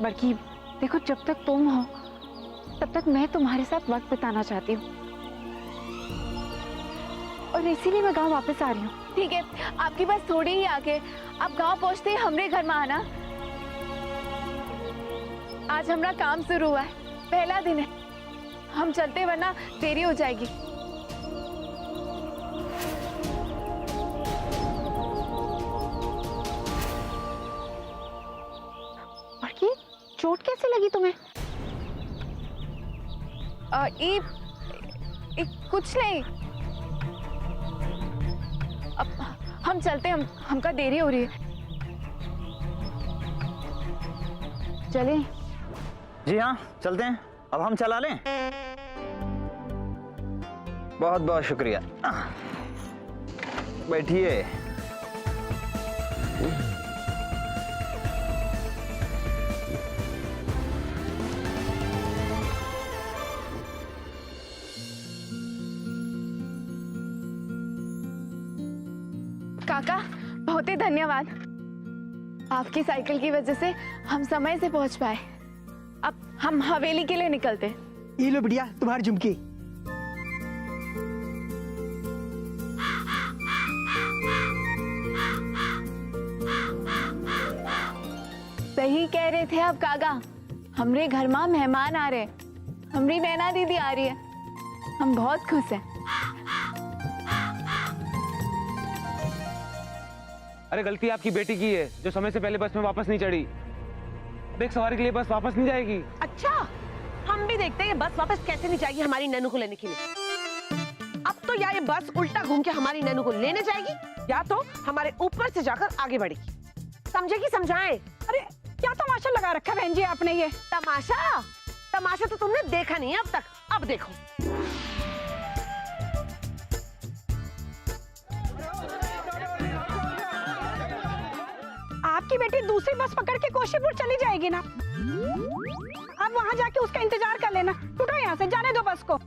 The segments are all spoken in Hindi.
बड़की, देखो जब तक तुम हो तब तक मैं तुम्हारे साथ वक्त बिताना चाहती हूँ और इसीलिए मैं गांव वापस आ रही हूँ। ठीक है, आपकी बस थोड़ी ही आगे, आप गांव पहुंचते ही हमरे घर में आना। आज हमारा काम शुरू हुआ है, पहला दिन है, हम चलते वरना देरी हो जाएगी। बड़की, चोट कैसे लगी तुम्हें? कुछ नहीं, अब हम चलते, हमका देरी हो रही है। चले? जी हाँ, चलते हैं। अब हम चला लें? बहुत बहुत शुक्रिया। बैठिए। काका, बहुत ही धन्यवाद। आपकी साइकिल की वजह से हम समय से पहुंच पाए। अब हम हवेली के लिए निकलते। ये लो बिटिया तुम्हारी झुमकी। सही कह रहे थे अब काका, हमरे घर में मेहमान आ रहे, हमरी मैना दीदी आ रही है, हम बहुत खुश हैं। अरे गलती आपकी बेटी की है जो समय से पहले बस में वापस नहीं चढ़ी। अब एक सवारी के लिए बस वापस नहीं जाएगी। अच्छा, हम भी देखते हैं बस वापस कैसे नहीं जाएगी हमारी नैनू को लेने के लिए। अब तो या ये बस उल्टा घूम के हमारी नैनू को लेने जाएगी या तो हमारे ऊपर से जाकर आगे बढ़ेगी। समझेगी? समझाएं? अरे क्या तमाशा लगा रखा बहन जी आपने ये? तमाशा? तमाशा तो तुमने देखा नहीं है अब तक, अब देखो। आपकी बेटी दूसरी बस पकड़ के कोशीपुर चली जाएगी ना, अब वहां जाके उसका इंतजार कर लेना। उठो यहाँ से, जाने दो बस को।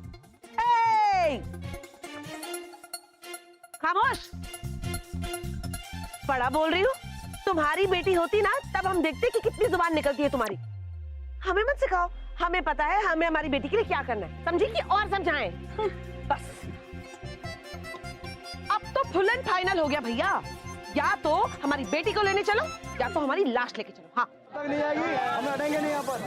खामोश, बड़ा बोल रही हूँ। तुम्हारी बेटी होती ना तब हम देखते कि कितनी जुबान निकलती है तुम्हारी। हमें मत सिखाओ, हमें पता है हमें हमारी बेटी के लिए क्या करना है। समझी कि और समझाएं? बस अब तो फुल एंड फाइनल हो गया भैया, या तो हमारी बेटी को लेने चलो या तो हमारी लाश लेके चलो। हाँ, तक नहीं आएगी, हम हटेंगे नहीं यहाँ पर।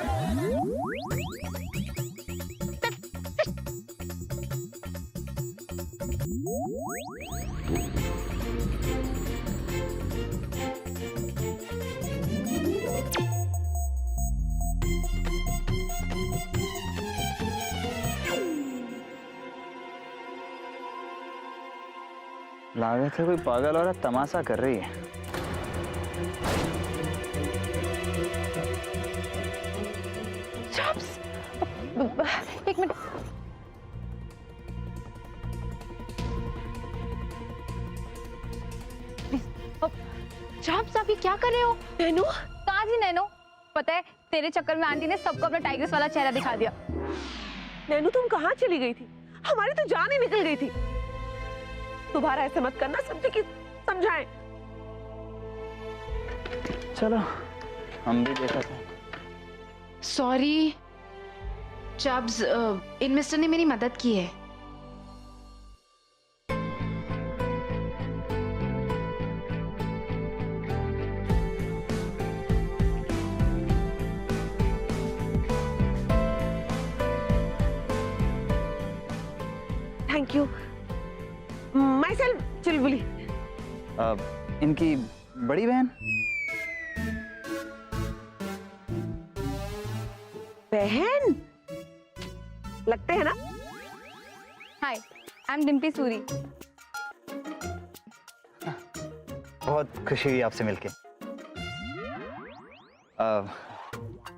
लागत है कोई पागल औरत तमाशा कर रही है। एक मिनट, अभी क्या कर रहे हो? नैनू? कहाँ थी नैनू? पता है तेरे चक्कर में आंटी ने सबको अपना टाइगर्स वाला चेहरा दिखा दिया। नैनू तुम कहाँ चली गई थी? हमारी तो जान ही निकल गई थी। दोबारा ऐसे मत करना, समझे कि समझाएं? चलो हम भी देखा था। सॉरी चब्स, इन मिस्टर ने मेरी मदद की है। Thank you. माई सेल्फ चुलबुली। इनकी बड़ी बहन? बहन लगते हैं ना? हाय, आई एम डिम्पी सूरी। बहुत खुशी हुई आपसे मिलके।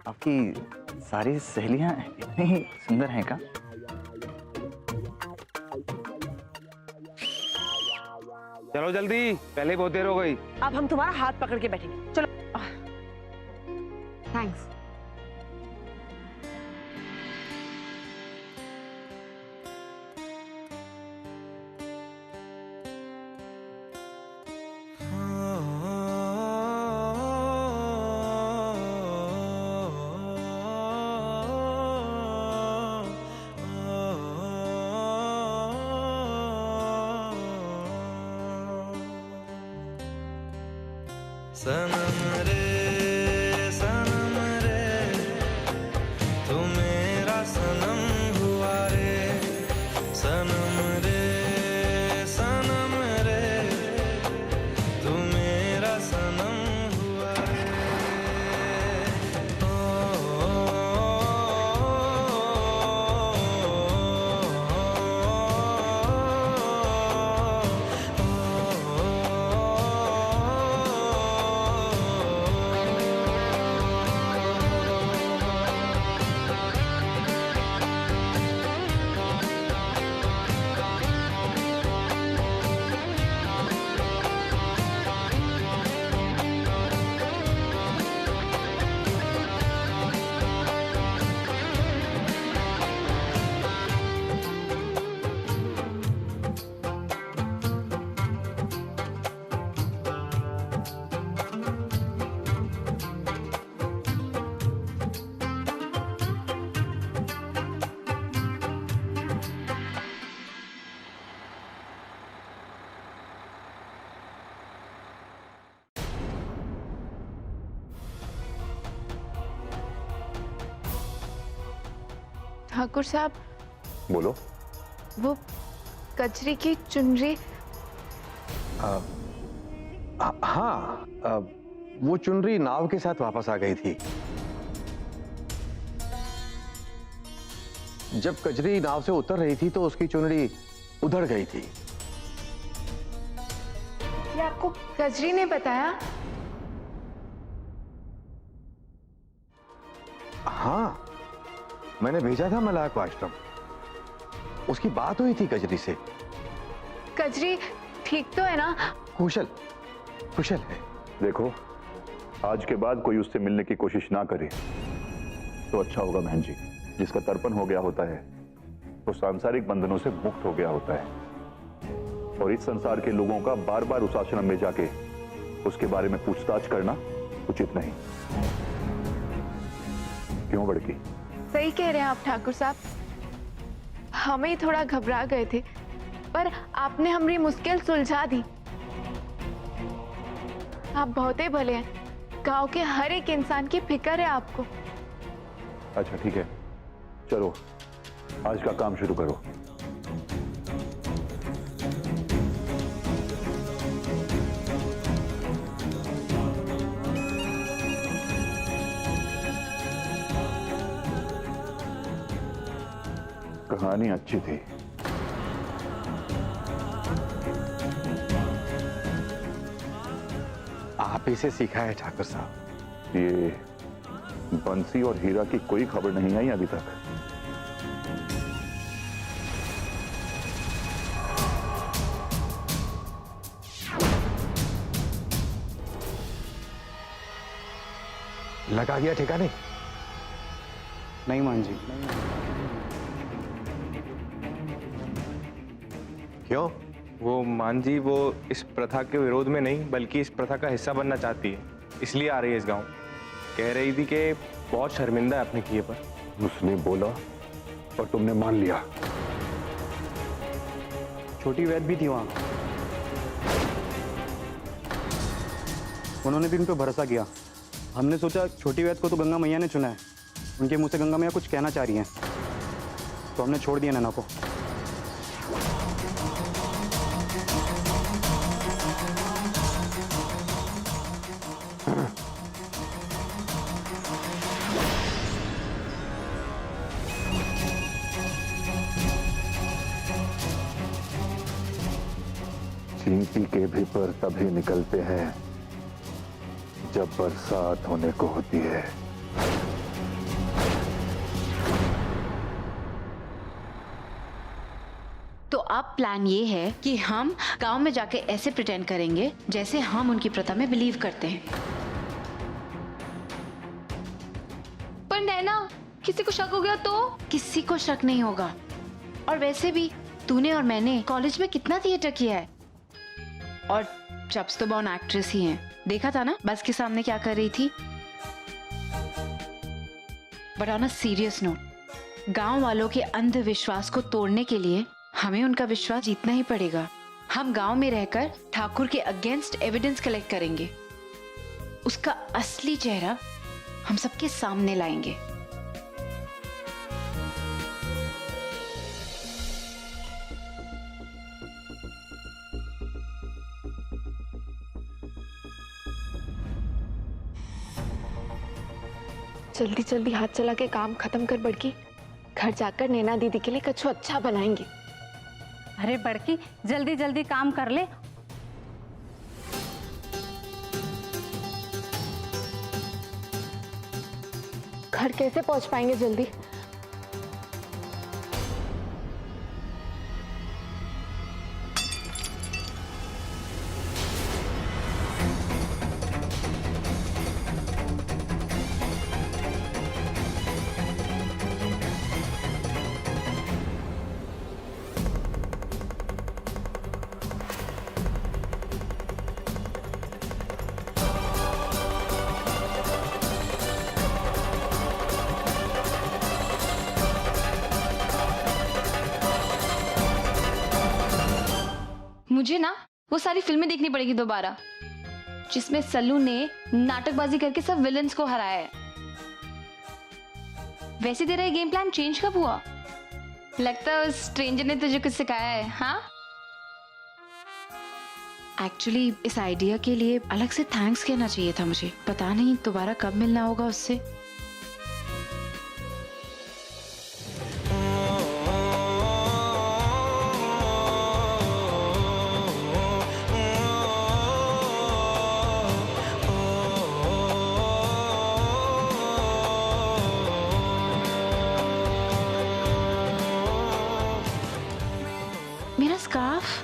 आपकी सारी सहेलियां इतनी सुंदर हैं का? चलो जल्दी, पहले ही बहुत देर हो गई। अब हम तुम्हारा हाथ पकड़ के बैठेंगे, चलो। थैंक्स। सनम रे तू मेरा सनम हुआ रे, सनम रे तू मेरा सनम हुआ रे। ओ, ठाकुर साहब, बोलो। वो कचरी की चुनरी। हाँ, वो चुनरी नाव के साथ वापस आ गई थी। जब कजरी नाव से उतर रही थी तो उसकी चुनरी उधड़ गई थी। ये आपको कजरी ने बताया? हाँ, मैंने भेजा था मलाक को आश्रम। उसकी बात हुई थी कजरी से। कजरी ठीक तो है ना? कुशल है। देखो, आज के बाद कोई उससे मिलने की कोशिश ना करे तो अच्छा होगा बहन जी। जिसका तर्पण हो गया होता है वो सांसारिक बंधनों से मुक्त हो गया होता है, और इस संसार के लोगों का बार बार उस आश्रम में जाके उसके बारे में पूछताछ करना उचित नहीं। क्यों बड़की? सही कह रहे हैं आप ठाकुर साहब। हमें थोड़ा घबरा गए थे, पर आपने हमारी मुश्किल सुलझा दी। आप बहुत ही भले हैं। गांव के हर एक इंसान की फिक्र है आपको। अच्छा ठीक है, चलो आज का काम शुरू करो। कहानी अच्छी थी। आप ही से सीखा है ठाकुर साहब। ये बंसी और हीरा की कोई खबर नहीं आई अभी तक। लगा गया ठिकाने? नहीं मान जी। क्यों? वो मान जी, वो इस प्रथा के विरोध में नहीं बल्कि इस प्रथा का हिस्सा बनना चाहती है, इसलिए आ रही है इस गांव। कह रही थी कि बहुत शर्मिंदा है अपने किए पर। उसने बोला और तुमने मान लिया। छोटी वैद भी थी वहां, उन्होंने भी उन पर भरोसा किया। हमने सोचा छोटी वैद को तो गंगा मैया ने चुना है, उनके मुंह से गंगा मैया कुछ कहना चाह रही हैं, तो हमने छोड़ दिया नैना को। चींटी के भी पर तभी निकलते हैं जब बरसात होने को होती है। तो अब प्लान ये है कि हम गांव में जाके ऐसे प्रिटेंड करेंगे जैसे हम उनकी प्रथा में बिलीव करते हैं। पर नैना, किसी को शक हो गया तो? किसी को शक नहीं होगा। और वैसे भी तूने और मैंने कॉलेज में कितना थिएटर किया है, और चब्स तो बॉर्न एक्ट्रेस ही हैं। देखा था ना बस के सामने क्या कर रही थी। But on a serious note, गांव वालों के अंधविश्वास को तोड़ने के लिए हमें उनका विश्वास जीतना ही पड़ेगा। हम गांव में रहकर ठाकुर के अगेंस्ट एविडेंस कलेक्ट करेंगे। उसका असली चेहरा हम सबके सामने लाएंगे। जल्दी जल्दी हाथ चला के काम खत्म कर बड़की, घर जाकर नैना दीदी के लिए कछु अच्छा बनाएंगे। अरे बड़की, जल्दी जल्दी काम कर ले। घर कैसे पहुंच पाएंगे जल्दी? मुझे ना वो सारी फिल्में देखनी पड़ेगी दोबारा जिसमें सल्लू ने नाटकबाजी करके सब विलेंस को हराया है। वैसे तेरा ये गेम प्लान चेंज कब हुआ? लगता है उस स्ट्रेंजर ने तुझे कुछ सिखाया है। हाँ, एक्चुअली इस आइडिया के लिए अलग से थैंक्स कहना चाहिए था मुझे। पता नहीं दोबारा कब मिलना होगा उससे। मेरा स्कार्फ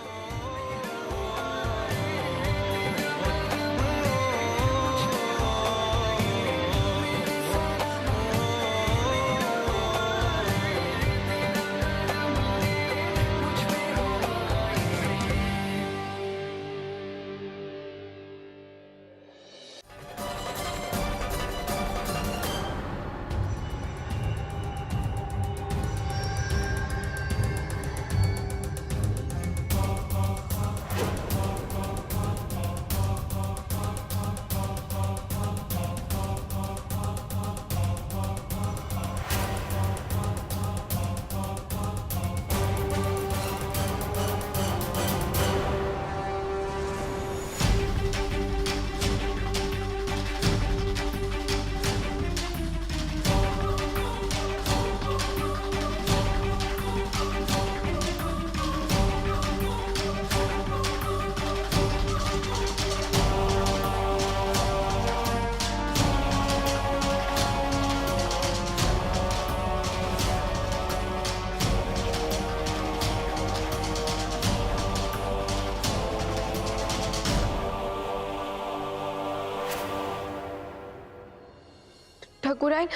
ठाकुराइन,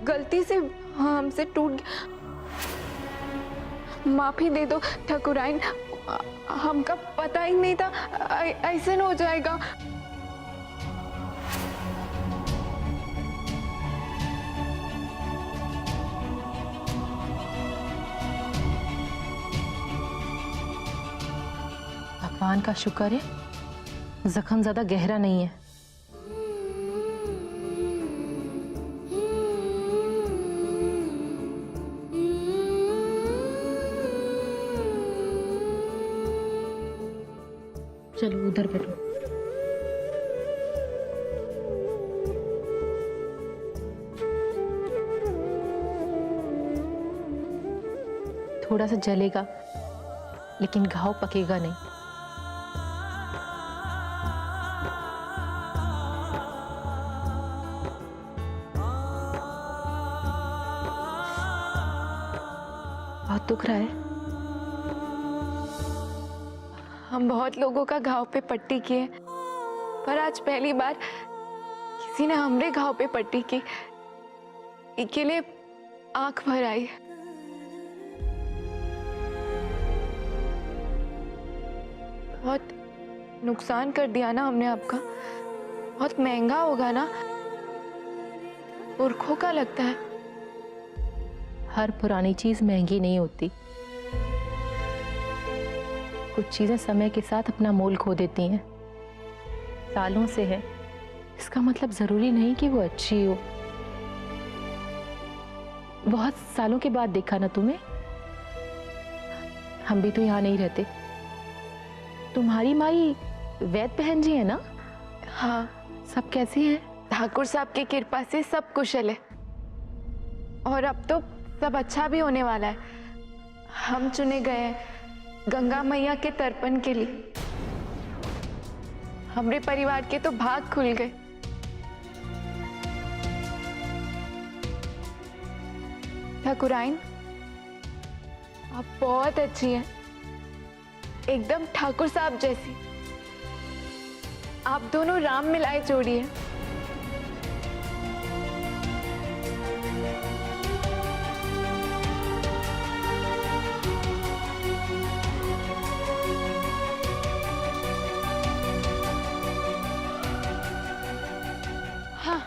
गलती से हमसे टूट गया, माफी दे दो ठाकुराइन। हमका पता ही नहीं था ऐसे न हो जाएगा। भगवान का शुक्र है जख्म ज्यादा गहरा नहीं है। चलो उधर बैठो। थोड़ा सा जलेगा लेकिन घाव पकेगा नहीं। बहुत दुख रहा है। हम बहुत लोगों का घाव पे पट्टी किए, पर आज पहली बार किसी ने हमरे घाव पे पट्टी की। इसके लिए आंख भर आई। बहुत नुकसान कर दिया ना हमने आपका। बहुत महंगा होगा ना, पुरखों का लगता है। हर पुरानी चीज महंगी नहीं होती। कुछ चीजें समय के साथ अपना मोल खो देती हैं। सालों से है, इसका मतलब जरूरी नहीं कि वो अच्छी हो। बहुत सालों के बाद देखा ना तुम्हें। हम भी तो यहाँ नहीं रहते। तुम्हारी माई वैद बहन जी है ना? हाँ, सब कैसे हैं? ठाकुर साहब की कृपा से सब कुशल है और अब तो सब अच्छा भी होने वाला है। हम चुने गए हैं गंगा मैया के तर्पण के लिए। हमारे परिवार के तो भाग खुल गए। ठाकुराइन, आप बहुत अच्छी हैं, एकदम ठाकुर साहब जैसी। आप दोनों राम मिलाए जोड़ी हैं। हाँ,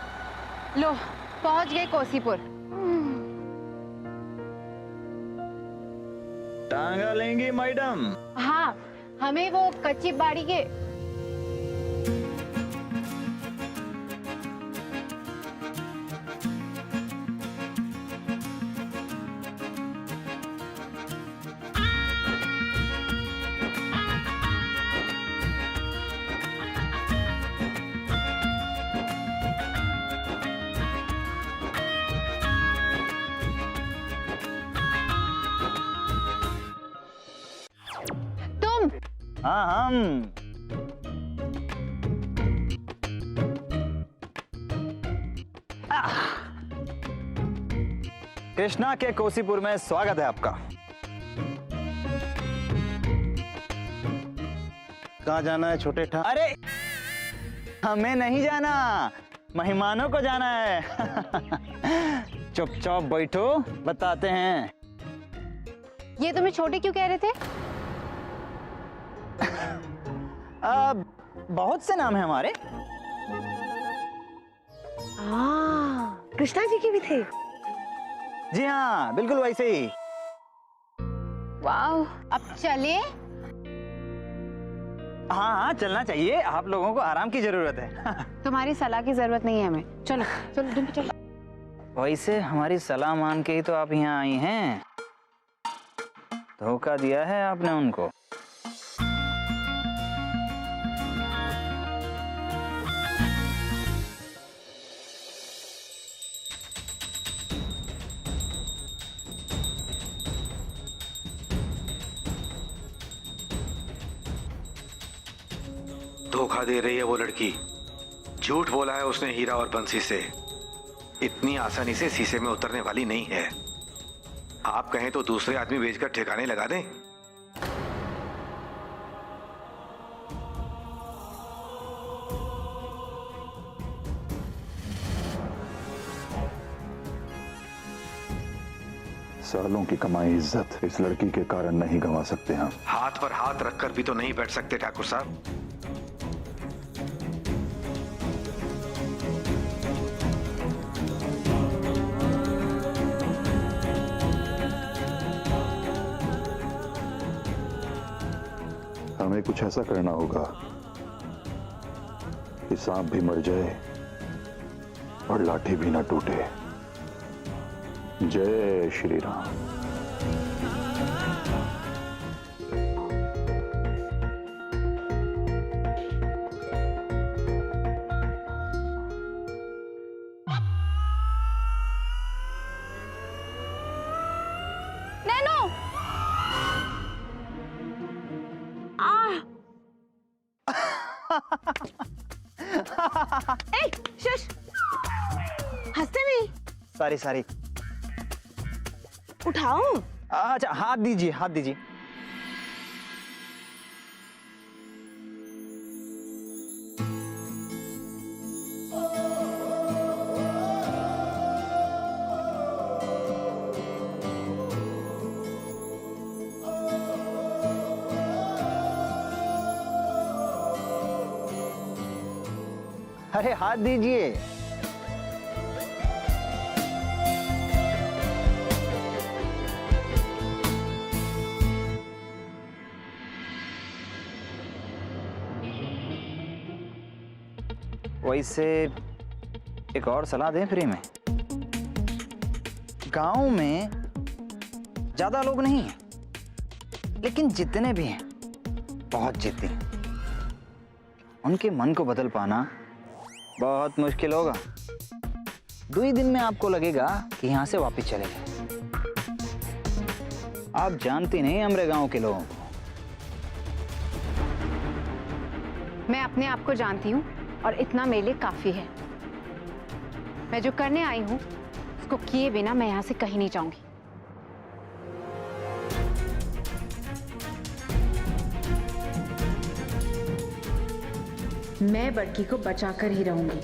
लो पहुंच गए कोसीपुर। टांगा लेंगी मैडम? हाँ, हमें वो कच्ची बाड़ी के हाँ हम। कृष्णा के कोसीपुर में स्वागत है आपका। कहाँ जाना है छोटे ठा? अरे हमें नहीं जाना, मेहमानों को जाना है। चुपचाप बैठो, बताते हैं। ये तुम्हें छोटे क्यों कह रहे थे? बहुत से नाम है हमारे। कृष्णा जी के भी थे? जी हाँ, बिल्कुल वैसे ही। वाह, अब चले? हाँ हाँ, चलना चाहिए। आप लोगों को आराम की जरूरत है। तुम्हारी सलाह की जरूरत नहीं है हमें। चलो चलो तुम चलो। वैसे हमारी सलाह मान के ही तो आप यहाँ आई हैं। धोखा दिया है आपने उनको। धोखा दे रही है वो लड़की। झूठ बोला है उसने हीरा और बंसी से। इतनी आसानी से शीशे में उतरने वाली नहीं है। आप कहें तो दूसरे आदमी बेचकर ठिकाने लगा दें। सालों की कमाई इज्जत इस लड़की के कारण नहीं गंवा सकते हम। हाथ पर हाथ रखकर भी तो नहीं बैठ सकते ठाकुर साहब। हमें कुछ ऐसा करना होगा कि सांप भी मर जाए और लाठी भी ना टूटे। जय श्री राम। नैनो, ए, शश, हंसते नहीं। सारी सारी। उठाओ। अच्छा, हाथ दीजिए, हाथ दीजिए। अरे हाथ दीजिए। वैसे एक और सलाह दें फ्री में। गांव में ज्यादा लोग नहीं हैं, लेकिन जितने भी हैं बहुत जिद्दी हैं। उनके मन को बदल पाना बहुत मुश्किल होगा। 2 ही दिन में आपको लगेगा कि यहां से वापस चले जाए। आप जानती नहीं हमारे गांव के लोगों को। मैं अपने आप को जानती हूँ और इतना मेरे लिए काफी है। मैं जो करने आई हूँ उसको किए बिना मैं यहाँ से कहीं नहीं जाऊंगी। मैं बड़की को बचाकर ही रहूंगी।